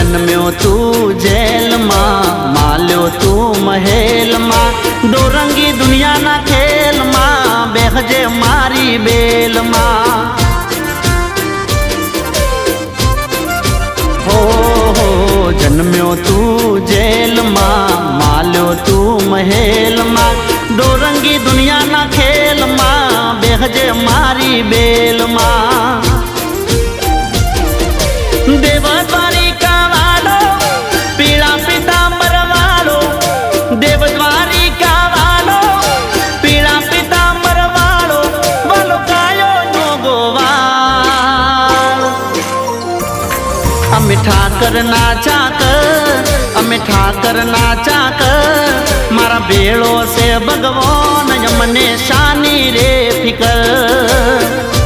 जन्म्यो तू जेल मां, माल्यो तू महल मां, दो रंगी दुनिया ना खेल मां, बेहजे मारी बेल मां। हो जन्म्यो तू जेल मां, माल्यो तू महल मां, दो रंगी दुनिया ना खेल मां, बेहजे मारी बेल मां। देवद्वारिका वालो पीड़ा पीतांबर वालो, देवद्वारिका वालो पीड़ा पीतांबर वालो, बोलो कायो नो गोवाल। अमे ठाकर नाचा कर, अमे ठाकर नाचा कर, मारा बेड़ो से भगवान यमने शानी रे फिकर।